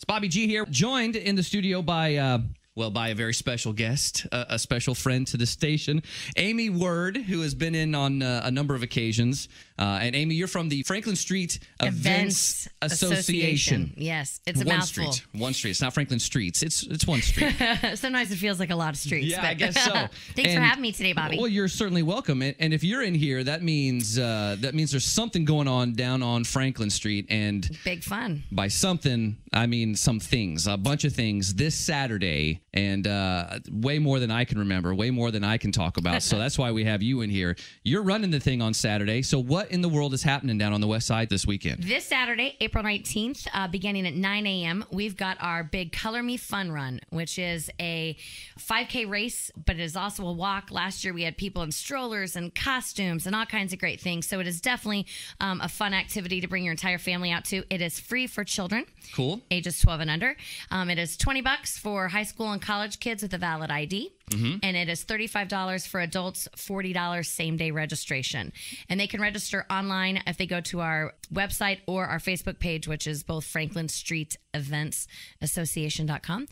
Bobby G here, joined in the studio by by a very special guest, a special friend to the station, Amy Word, who has been in on a number of occasions. And Amy, you're from the Franklin Street Events Association. Yes, it's a one mouthful. Street. One street. It's not Franklin Streets. It's one street. Sometimes it feels like a lot of streets. Yeah, but I guess so. Thanks for having me today, Bobby. Well, you're certainly welcome. And if you're in here, that means there's something going on down on Franklin Street. And big fun. by something, I mean some things, a bunch of things this Saturday. And way more than I can remember, way more than I can talk about. So that's why we have you in here. You're running the thing on Saturday. So what in the world is happening down on the west side this weekend? This Saturday, April 19th, beginning at 9 a.m., we've got our big Color Me Fun Run, which is a 5K race, but it is also a walk. Last year, we had people in strollers and costumes and all kinds of great things. So it is definitely a fun activity to bring your entire family out to. It is free for children. Cool. Ages 12 and under. It is $20 for high school and college kids with a valid ID. Mm-hmm. And it is $35 for adults, $40 same-day registration. And they can register online if they go to our website or our Facebook page, which is both Franklin Street Events Association.com.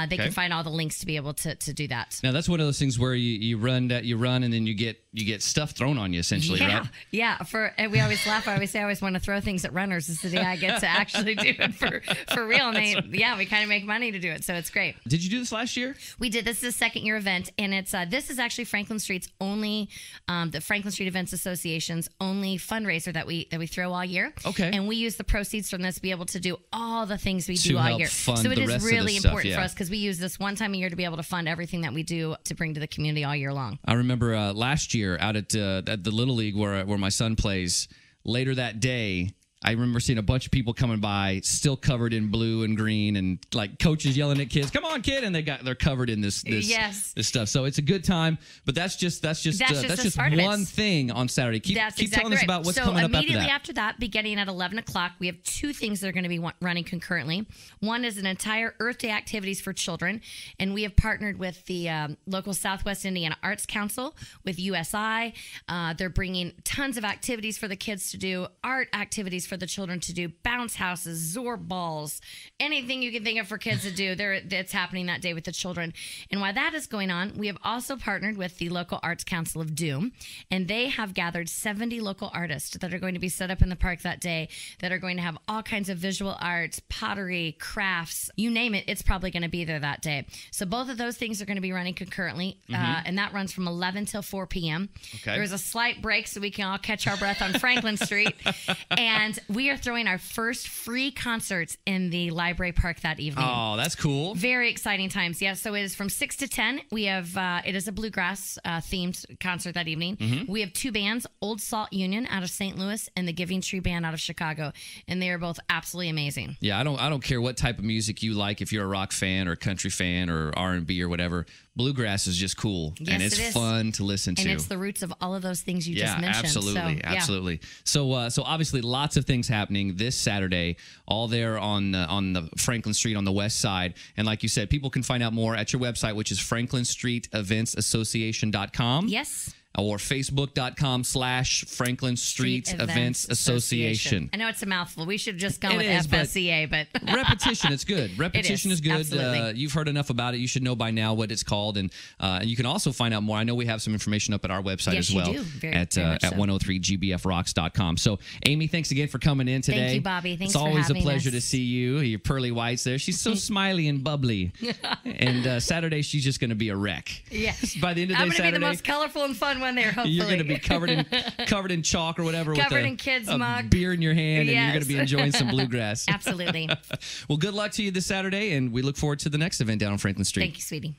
They can find all the links to be able to do that. Now, that's one of those things where you run and then you get stuff thrown on you, essentially, right? Yeah. And we always laugh. I always want to throw things at runners. It's the day I get to actually do it for real. And we kind of make money to do it. So it's great. Did you do this last year? We did. This is a second year event, and it's this is actually Franklin Street's only, the Franklin Street Events Association's only fundraiser that we throw all year. Okay. And we use the proceeds from this to be able to do all the things we do all year. Fund so it the is rest of really this stuff, important for us because we use this one time a year to be able to fund everything that we do to bring to the community all year long. I remember last year out at the Little League where my son plays. Later that day, I remember seeing a bunch of people coming by, still covered in blue and green, and like coaches yelling at kids, "Come on, kid!" And they're covered in this stuff. So it's a good time. But that's just one thing on Saturday. Keep telling us about what's coming up after that. So immediately after that, beginning at 11 o'clock, we have two things that are going to be running concurrently. One is an entire Earth Day activities for children, and we have partnered with the local Southwest Indiana Arts Council with USI. They're bringing tons of activities for the kids to do, art activities for the children to do, bounce houses, Zorb balls, anything you can think of for kids to do. It's happening that day with the children. And while that is going on, we have also partnered with the local Arts Council of Doom, and they have gathered 70 local artists that are going to be set up in the park that day that are going to have all kinds of visual arts, pottery, crafts, you name it, it's probably going to be there that day. So both of those things are going to be running concurrently, and that runs from 11 till 4 p.m. Okay. There's a slight break so we can all catch our breath on Franklin Street, and we are throwing our first free concerts in the library park that evening. Oh, that's cool. Very exciting times. Yeah, so it is from 6 to 10. We have, it is a bluegrass themed concert that evening. Mm-hmm. We have two bands, Old Salt Union out of St. Louis and the Giving Tree Band out of Chicago. And they are both absolutely amazing. Yeah, I don't care what type of music you like, if you're a rock fan or country fan or R&B or whatever. Bluegrass is just cool, and it's fun to listen to. And it's the roots of all of those things you just mentioned. Absolutely. So obviously lots of things happening this Saturday, all there on the Franklin Street on the west side. And like you said, people can find out more at your website, which is franklinstreeteventsassociation.com. Yes. Or Facebook.com/Franklin Street Events Association. I know it's a mouthful. We should have just gone with FSEA, but repetition, it's good. Repetition is good. Absolutely. You've heard enough about it. You should know by now what it's called. And you can also find out more. I know we have some information up at our website as well. You do. At 103gbfrocks.com. So, Amy, thanks again for coming in today. Thank you, Bobby. Thanks for having us. It's always a pleasure to see you. Your pearly whites there. She's so smiley and bubbly. And Saturday, she's just going to be a wreck. Yes. By the end of the day, I'm going to be the most colorful and fun one there, hopefully. You're going to be covered in chalk or whatever, covered with in kids' a mug, beer in your hand, and you're going to be enjoying some bluegrass. Absolutely. Well, good luck to you this Saturday, and we look forward to the next event down on Franklin Street. Thank you, sweetie.